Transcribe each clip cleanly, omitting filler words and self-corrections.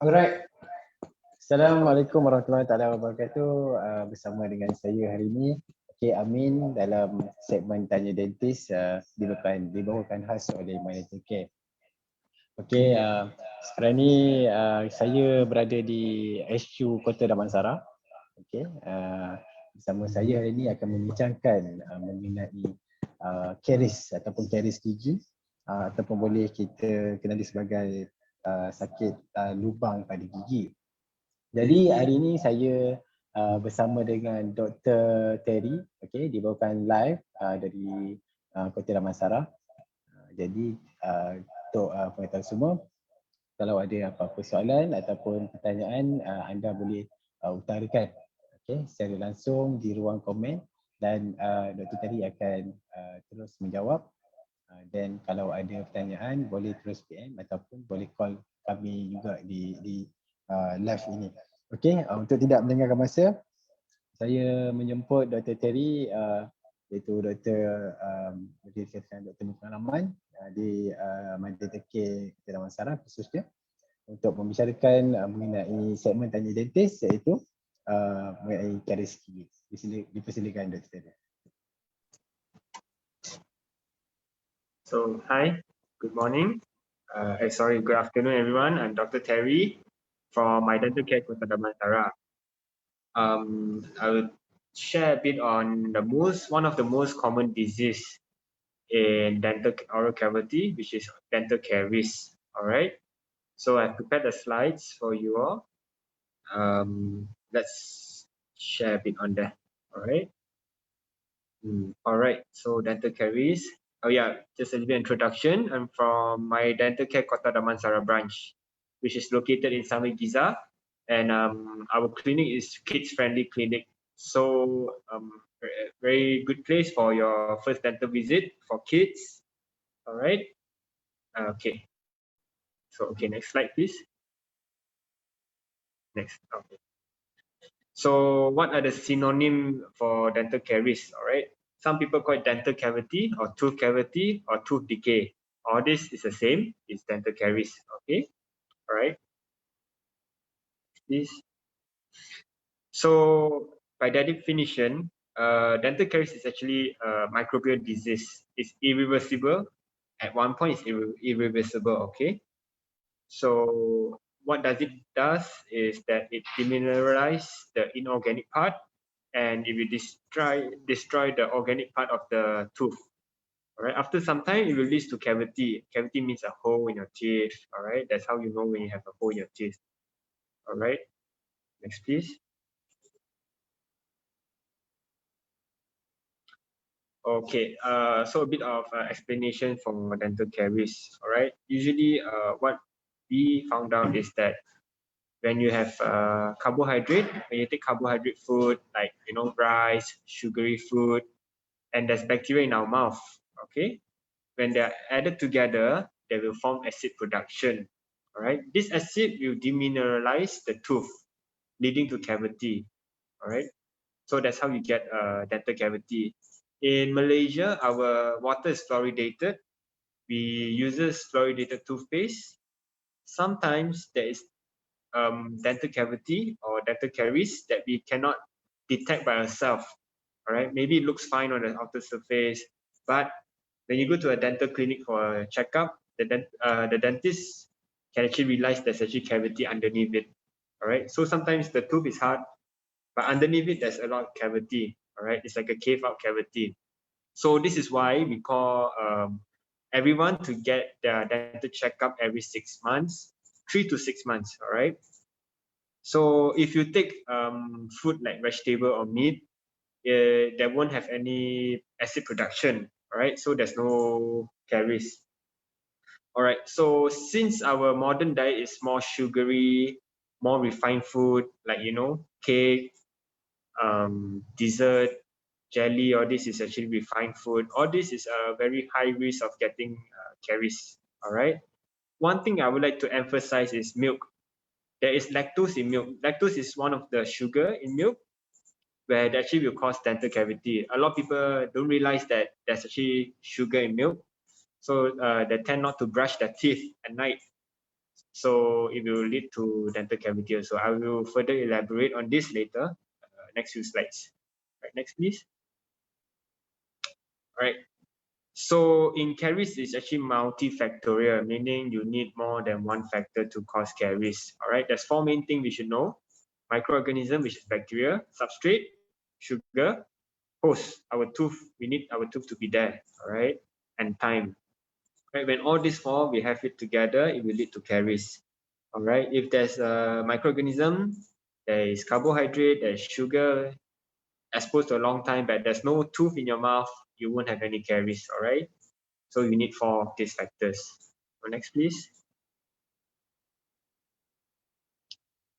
Alright. Assalamualaikum warahmatullahi wabarakatuh. Bersama dengan saya hari ini, Amin dalam segmen Tanya Dentist dibawakan khas oleh My Dental Care. Sekarang ni saya berada di HQ Kota Damansara. Bersama saya hari ini akan membincangkan mengenai caries ataupun caries gigi ataupun boleh kita kenali sebagai sakit lubang pada gigi. Jadi hari ini saya bersama dengan Dr. Terry, dibawakan live dari Kota Damansara. Jadi untuk pengetahuan semua, kalau ada apa-apa soalan ataupun pertanyaan, anda boleh utarakan secara langsung di ruang komen dan Dr. Terry akan terus menjawab. Dan kalau ada pertanyaan boleh terus PM ataupun boleh call kami juga di live ini. Untuk tidak melengahkan masa, saya menjemput Dr. Terry iaitu Dr. boleh dikatakan Dr. Pengalaman di My Dental Care Kota Damansara khususnya untuk membicarakan mengenai segmen Tanya Dentist iaitu mengenai caries gigi. Dipersilakan Dr. Terry. So, hi, good morning. Good afternoon, everyone. I'm Dr. Terry from My Dental Care Kota Damansara. I will share a bit on one of the most common disease in dental oral cavity, which is dental caries. All right. So I've prepared the slides for you all. Let's share a bit on that. All right. All right. So dental caries. Oh yeah, just a little introduction. I'm from My Dental Care Kota Damansara branch, which is located in Samit Giza, and our clinic is kids-friendly clinic. So very good place for your first dental visit for kids. All right. Okay. So next slide, please. Next. Okay. So what are the synonym for dental caries? All right. Some people call it dental cavity or tooth decay. All this is the same. It's dental caries. Okay. All right. This. So by that definition, dental caries is actually a microbial disease. It's irreversible. At one point, it's irreversible. Okay. So what it does is that it demineralizes the inorganic part, and it will destroy the organic part of the tooth. All right. After some time, it will lead to cavity. Cavity means a hole in your teeth. All right. That's how you know when you have a hole in your teeth. All right. Next, please. Okay. So a bit of explanation for dental caries. All right. Usually, what we found out is that when you have carbohydrate, when you take carbohydrate food like rice, sugary food, and there's bacteria in our mouth. Okay, when they are added together, they will form acid production. All right, this acid will demineralize the tooth, leading to cavity. All right, so that's how you get dental cavity. In Malaysia, our water is fluoridated. We use fluoridated toothpaste. Sometimes there is dental cavity or dental caries that we cannot detect by ourselves. All right, maybe it looks fine on the outer surface, but when you go to a dental clinic for a checkup, the dentist can actually realize there's actually cavity underneath it. All right, so sometimes the tooth is hard, but underneath it there's a lot of cavity. All right, it's like a cave-out cavity. So this is why we call everyone to get their dental checkup every 6 months, 3 to 6 months. All right. So if you take food like vegetable or meat, there won't have any acid production. All right. So there's no caries. All right. So since our modern diet is more sugary, more refined food, like cake, dessert, jelly, all this is actually refined food. All this is a very high risk of getting caries. All right. One thing I would like to emphasize is milk. There is lactose in milk. Lactose is one of the sugar in milk where it actually will cause dental cavity. A lot of people don't realize that there's actually sugar in milk. So they tend not to brush their teeth at night. So it will lead to dental cavity. So I will further elaborate on this later. Next few slides. Right, next please. All right. So in caries, it's actually multifactorial, meaning you need more than one factor to cause caries. All right, there's four main things we should know: microorganism, which is bacteria; substrate, sugar; host, our tooth. We need our tooth to be there. All right, and time. Right, when all these four we have it together, it will lead to caries. All right, if there's a microorganism, there is carbohydrate, there's sugar exposed to a long time, but there's no tooth in your mouth, you won't have any caries. All right. So you need four of these factors. Next, please.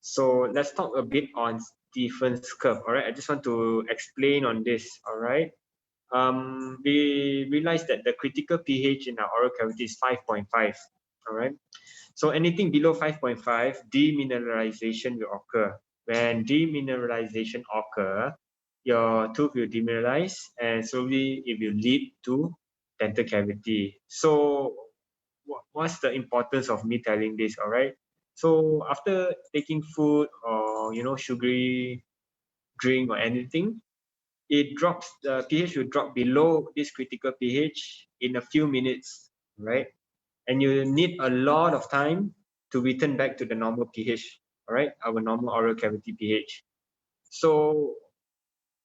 So let's talk a bit on Stephen's curve. All right, I just want to explain on this. All right. We realized that the critical pH in our oral cavity is 5.5. All right. So anything below 5.5, demineralization will occur. When demineralization occur, your tooth will demineralize and slowly it will lead to dental cavity. So what's the importance of me telling this? All right. So after taking food or sugary drink or anything, it drops, the pH will drop below this critical pH in a few minutes, right? And you need a lot of time to return back to the normal pH, all right, our normal oral cavity pH. So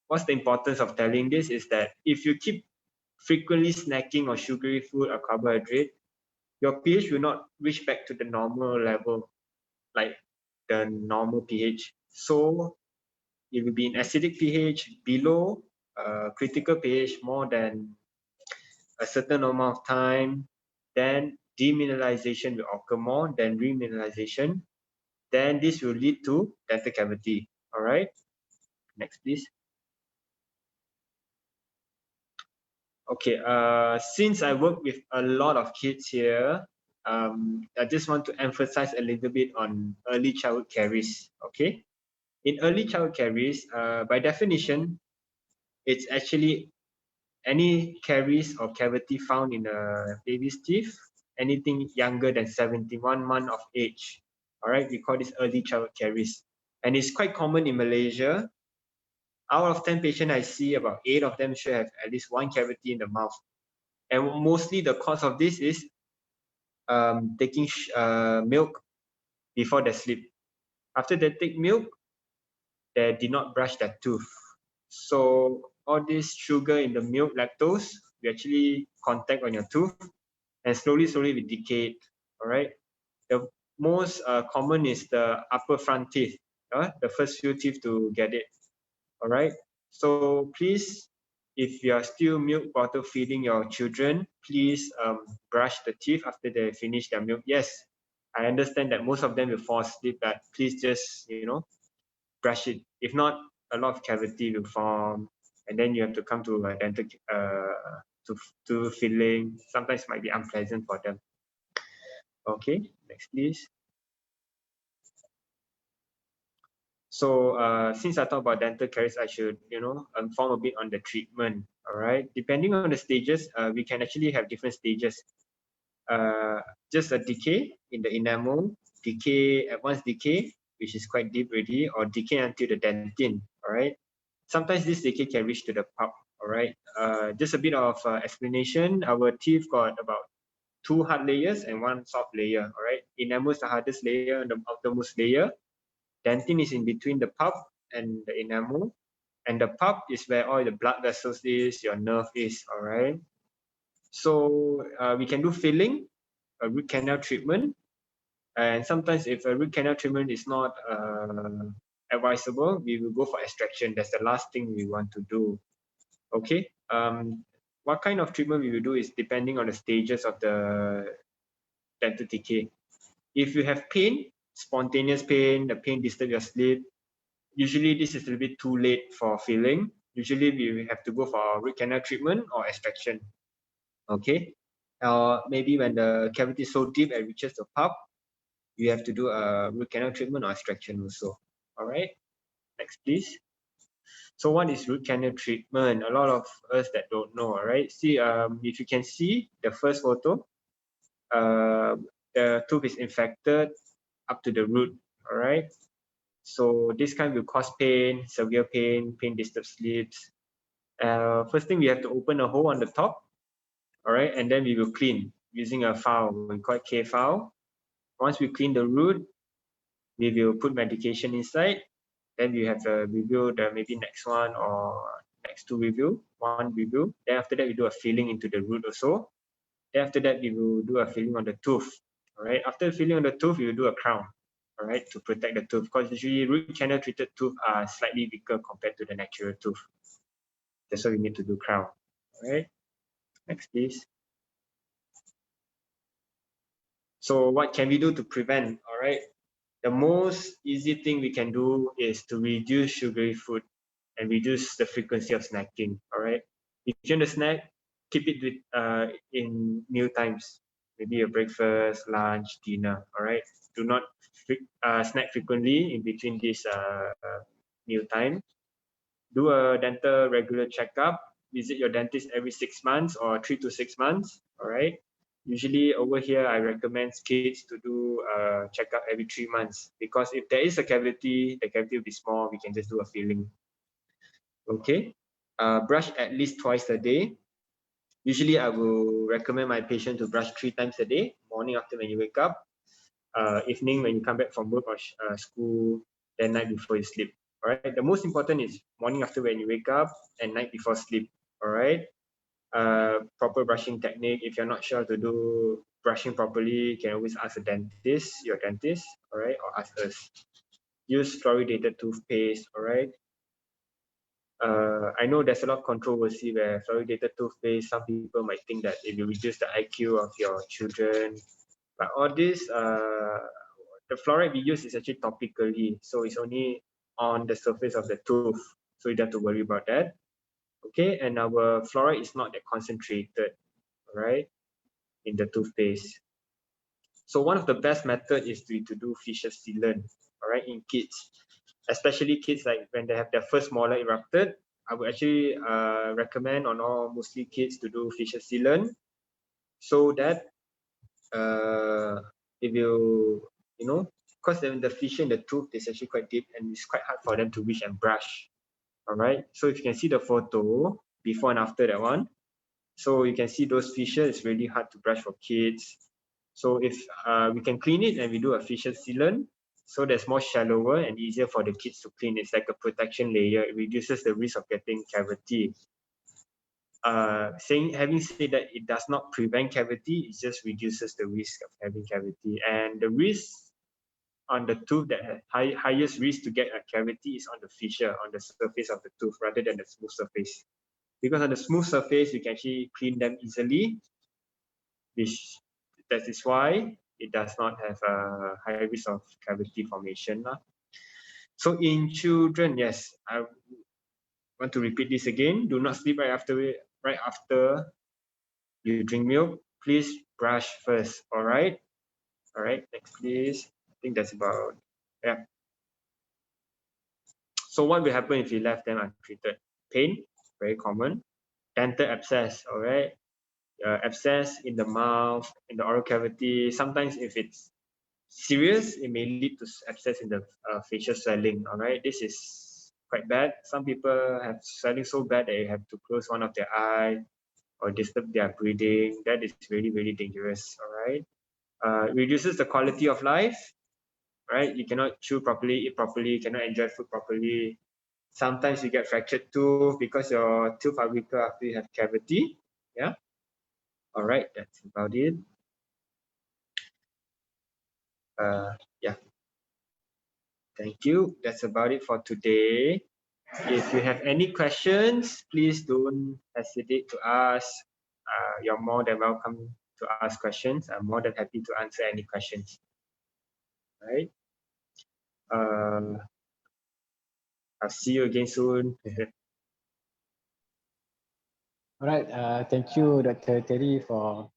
what's the importance of telling this is that if you keep frequently snacking on sugary food or carbohydrate, your pH will not reach back to the normal level, like the normal pH. So it will be in acidic pH below critical pH more than a certain amount of time, then demineralization will occur more than remineralization. Then this will lead to dental cavity. All right. Next, please. Okay. Since I work with a lot of kids here, I just want to emphasize a little bit on early childhood caries. Okay. In early childhood caries, by definition, it's actually any caries or cavity found in a baby's teeth, anything younger than 71 months of age. All right, we call this early childhood caries. And it's quite common in Malaysia. Out of 10 patients I see, about 8 of them should have at least one cavity in the mouth. And mostly the cause of this is taking milk before they sleep. After they take milk, they did not brush their tooth. So all this sugar in the milk, lactose, we actually contact on your tooth and slowly we decay. All right. The most common is the upper front teeth, the first few teeth to get it. All right. So please, if you are still milk bottle feeding your children, please brush the teeth after they finish their milk. Yes, I understand that most of them will fall asleep, but please just brush it. If not, a lot of cavity will form, and then you have to come to a dental to filling. Sometimes it might be unpleasant for them. Okay, next please. So since I talked about dental caries, I should inform a bit on the treatment. All right, depending on the stages, we can actually have different stages. Just a decay in the enamel, decay, advanced decay, which is quite deep already, or decay until the dentin. All right. Sometimes this decay can reach to the pulp. All right. Just a bit of explanation. Our teeth got about 2 hard layers and 1 soft layer. All right. Enamel is the hardest layer and the outermost layer. Dentin is in between the pulp and the enamel. And the pulp is where all the blood vessels is, your nerve is. All right. So we can do filling, a root canal treatment. And sometimes if a root canal treatment is not advisable, we will go for extraction. That's the last thing we want to do. Okay. What kind of treatment we will do is depending on the stages of the dental decay. If you have pain, spontaneous pain, the pain disturbs your sleep, usually this is a little bit too late for filling. Usually we have to go for root canal treatment or extraction. Okay. Maybe when the cavity is so deep it reaches the pulp, you have to do a root canal treatment or extraction also. All right. Next, please. So what is root canal treatment? A lot of us that don't know. All right. See, if you can see the first photo, the tooth is infected up to the root. All right. So this kind will cause pain, severe pain, pain disturbs sleeps. First thing, we have to open a hole on the top. All right, and then we will clean using a file. We call it K file. Once we clean the root, we will put medication inside. Then we have to review the maybe next one or next two review, one review. Then after that, we do a filling into the root also. Then after that, we will do a filling on the tooth. All right. After filling on the tooth, we will do a crown. All right, to protect the tooth, because usually root canal treated tooth are slightly weaker compared to the natural tooth. That's why we need to do crown. All right. Next, please. So what can we do to prevent? All right. The most easy thing we can do is to reduce sugary food and reduce the frequency of snacking. All right. If you're going to snack, keep it with in meal times. Maybe your breakfast, lunch, dinner. All right. Do not snack frequently in between this meal time. Do a dental regular checkup. Visit your dentist every 6 months or 3 to 6 months. All right. Usually over here, I recommend kids to do a checkup every 3 months, because if there is a cavity, the cavity will be small. We can just do a filling. Okay. Brush at least twice a day. Usually, I will recommend my patient to brush 3 times a day. Morning after when you wake up, evening when you come back from work or school, then night before you sleep. All right. The most important is morning after when you wake up and night before sleep. All right. Proper brushing technique. If you're not sure to do brushing properly, you can always ask a dentist, your dentist, all right, or ask us. Use fluoridated toothpaste, all right. I know there's a lot of controversy where fluoridated toothpaste, some people might think that it will reduce the IQ of your children, but all this, the fluoride we use is actually topically, so it's only on the surface of the tooth, so you don't have to worry about that. Okay, and our fluoride is not that concentrated, all right, in the toothpaste. So one of the best method is to do fissure sealant, all right, in kids, especially kids like when they have their first molar erupted. I would actually recommend on all mostly kids to do fissure sealant, so that it will, you know, because the fissure in the tooth is actually quite deep and it's quite hard for them to reach and brush. All right, so if you can see the photo before and after that one, so you can see those fissures. It's really hard to brush for kids. So if we can clean it and we do a fissure sealant, so that's more shallower and easier for the kids to clean. It's like a protection layer. It reduces the risk of getting cavity. Having said that, it does not prevent cavity. It just reduces the risk of having cavity. And the risk on the tooth that has highest risk to get a cavity is on the fissure, on the surface of the tooth, rather than the smooth surface. Because on the smooth surface, you can actually clean them easily, which that is why it does not have a high risk of cavity formation. So in children, yes, I want to repeat this again. Do not sleep right after you drink milk. Please brush first. All right. All right. Next, please. I think that's about, yeah. So what will happen if you left them untreated? Pain, very common. Dental abscess. All right. Abscess in the mouth, in the oral cavity. Sometimes if it's serious, it may lead to abscess in the facial swelling. All right, this is quite bad. Some people have swelling so bad that they have to close one of their eye or disturb their breathing. That is really, really dangerous. All right, reduces the quality of life. Right, you cannot chew properly, eat properly, you cannot enjoy food properly. Sometimes you get fractured tooth because your tooth are weaker after you have cavity. Yeah. All right, that's about it. Yeah. Thank you. That's about it for today. If you have any questions, please don't hesitate to ask. You're more than welcome to ask questions. I'm more than happy to answer any questions. Right? I'll see you again soon. Alright, thank you Dr. Terry for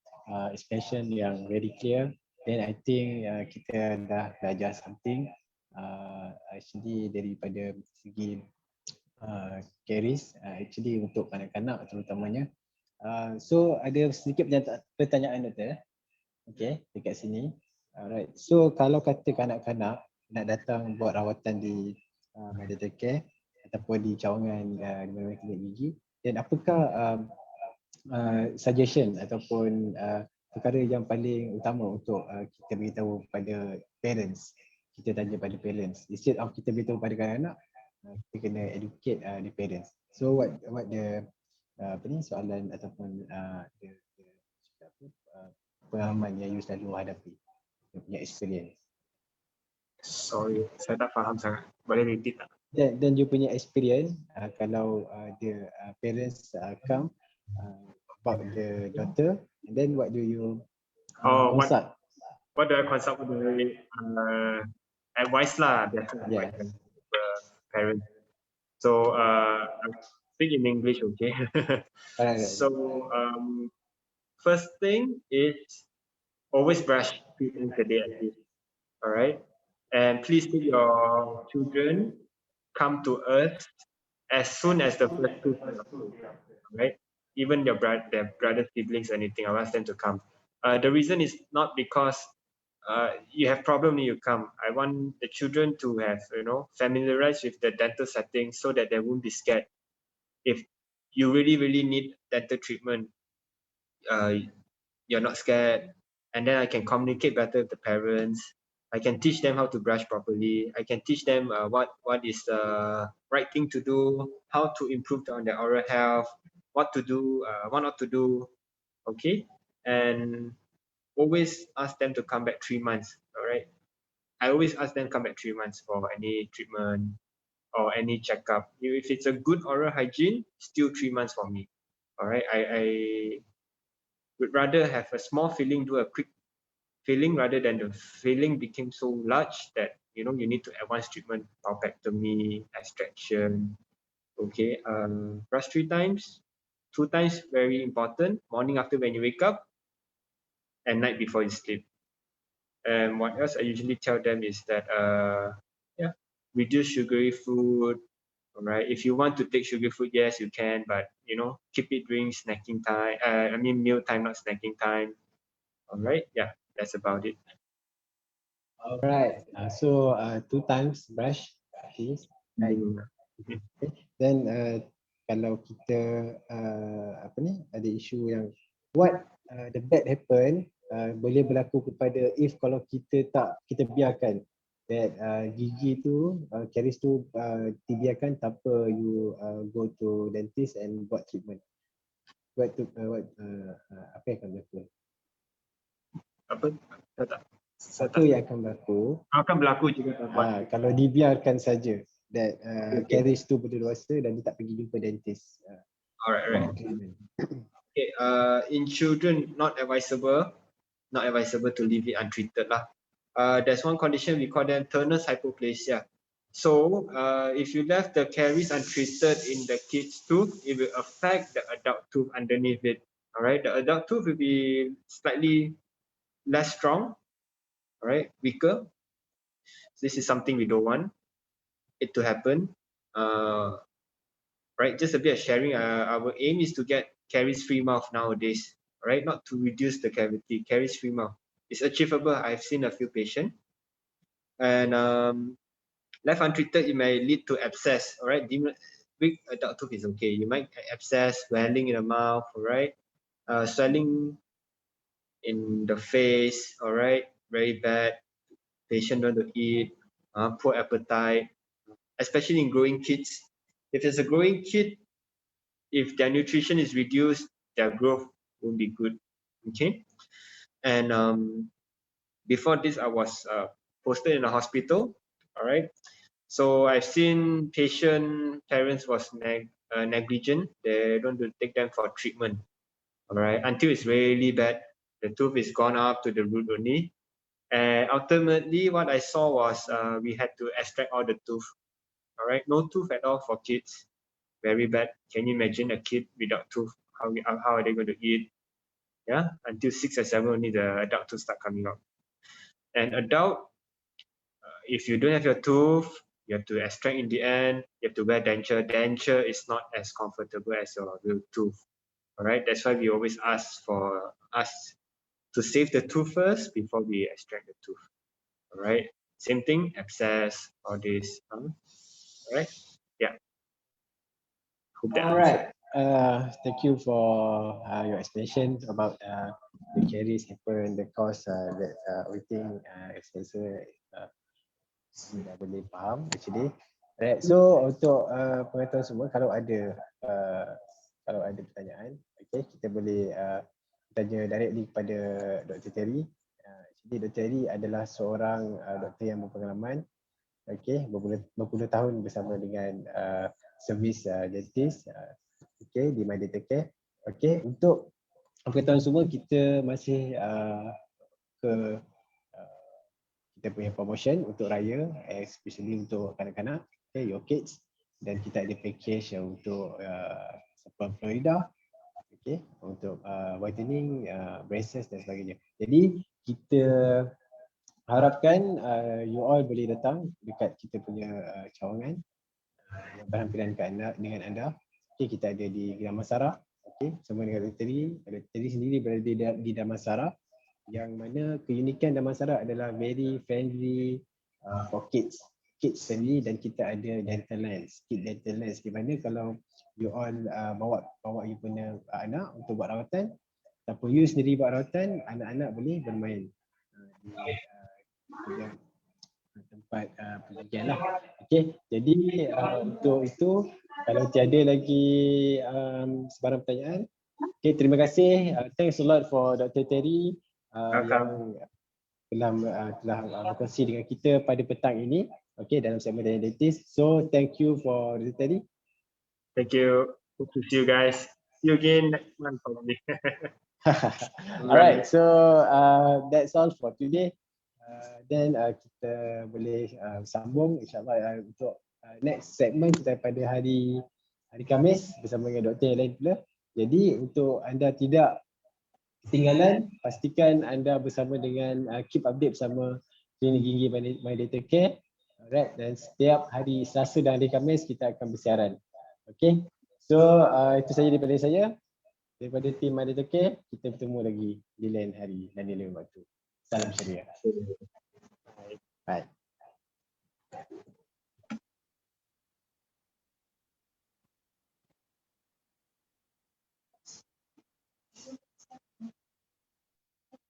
explanation yang very clear. Then I think kita dah belajar something actually daripada segi caries actually untuk kanak-kanak terutamanya. So ada sedikit pertanyaan doktor, okay, dekat sini. Alright, so kalau kata kanak-kanak nak datang buat rawatan di medical care ataupun di cawangan di klinik gigi, dan apakah suggestion ataupun perkara yang paling utama untuk kita beritahu pada parents, kita tanya pada parents instead of kita beritahu pada kanak-kanak, kita kena educate the parents. So what the apa ni soalan ataupun pengalaman yang you selalu hadapi, you punya experience. Sorry, saya tak faham sangat. Boleh repeat tak? Dan you punya experience kalau the parents come about the daughter, and then what do you consult? What do I consult with the advice lah? Yes. Parents. So I speak in English, okay? Alright. So first thing is always brush 3 times a day at least. All right, and please let your children come to us as soon as the first tooth is approved. Right, even their brother, siblings, anything, I'll ask them to come. The reason is not because you have problem you come. I want the children to have familiarized with the dental setting so that they won't be scared. If you really need dental treatment, you're not scared, and then I can communicate better with the parents. I can teach them how to brush properly. I can teach them what is the right thing to do, how to improve on their oral health, what to do, what not to do. Okay, and always ask them to come back 3 months. All right, I always ask them come back 3 months for any treatment or any checkup. If it's a good oral hygiene, still 3 months for me. All right, I would rather have a small filling, do a quick filling rather than the filling became so large that you need to advance treatment, pulpectomy, extraction. Okay, brush 3 times, 2 times very important, morning after when you wake up and night before you sleep. And what else I usually tell them is that reduce sugary food. All right, if you want to take sugary food, yes you can, but keep it during snacking time, meal time, not snacking time. All right, yeah, that's about it. Alright, so 2 times brush teeth, right? Okay. Then kalau kita ada isu yang what the bad happen boleh berlaku kepada kalau kita biarkan that gigi tu caries tu dibiarkan tanpa you go to dentist and buat treatment. Apa yang akan berlaku? Apa yang akan berlaku? Akan berlaku juga kalau dibiarkan saja that caries tu berdosa dan dia tak pergi jumpa dentist. Alright. Okay, in children not advisable to leave it untreated lah. There's one condition we call them Turner's hypoplasia. So if you left the caries untreated in the kid's tooth, it will affect the adult tooth underneath it. Alright, the adult tooth will be slightly less strong, alright, weaker. This is something we don't want it to happen. Right, just a bit of sharing. Our aim is to get caries-free mouth nowadays. Right, not to reduce the cavity. Caries-free mouth is achievable. I've seen a few patients, and left untreated, it may lead to abscess. All right, big adult tooth is okay. You might abscess, swelling in the mouth. All right, swelling in the face. All right, very bad. Patient don't want to eat. Poor appetite, especially in growing kids. If it's a growing kid, if their nutrition is reduced, their growth won't be good. Okay, and before this, I was posted in a hospital. All right, so I've seen parents was negligent. They don't take them for treatment. All right, until it's really bad, the tooth is gone up to the root only. And ultimately, what I saw was we had to extract all the tooth. All right, no tooth at all for kids. Very bad. Can you imagine a kid without tooth? How are they going to eat? Yeah, until 6 or 7 only the adult tooth start coming out. And adult, if you don't have your tooth, you have to extract in the end. You have to wear denture. Denture is not as comfortable as your real tooth. All right, that's why we always ask for us to save the tooth first before we extract the tooth. All right. Same thing, abscess, all this. All right. Yeah. Hope that Alright. Thank you for your explanation about the caries happen, the cause that everything extension dah boleh faham actually. Alright, so untuk pengetahuan semua, kalau ada pertanyaan, okay, kita boleh tanya directly kepada Dr. Terry. Actually Dr. Terry adalah seorang doktor yang berpengalaman, okay, berpuluh tahun bersama dengan servis dentist, okay, di My Dental Care. Okay, untuk pengetahuan semua, kita masih ke kita punya promotion untuk raya, especially untuk kanak-kanak, okay, your kids, dan kita ada package untuk Florida, okay, untuk whitening, braces dan sebagainya. Jadi kita harapkan you all boleh datang dekat kita punya cawangan yang berhampiran dengan anda. Okay, kita ada di Damansara, okay, sama dengan Dr. Terry sendiri berada di Damansara, yang mana keunikan Damansara adalah very friendly for kids friendly, dan kita ada dental lens, kit dental lens, di mana kalau you all bawa you punya anak untuk buat rawatan, ataupun you sendiri buat rawatan, anak-anak boleh bermain di tempat pengajian lah. Okay, jadi untuk itu, kalau tiada lagi sebarang pertanyaan, okay, terima kasih. Thanks a lot for Dr. Terry yang telah berkongsi dengan kita pada petang ini, okay, dalam segmen dentist. So thank you for Dr. Terry. Thank you. Hope to see you guys. See you again next month probably. Alright, so that's all for today. Then kita boleh sambung insyaAllah untuk next segment kita pada hari Khamis bersama dengan doktor yang lain pula. Jadi untuk anda tidak ketinggalan, pastikan anda bersama dengan keep update bersama Klinik Gigi My Dental Care. Alright, dan setiap hari Selasa dan hari Khamis kita akan bersiaran. Okay, so itu saja daripada saya. Daripada tim My Dental Care, kita bertemu lagi di lain hari dan di lain waktu. Salam ceria.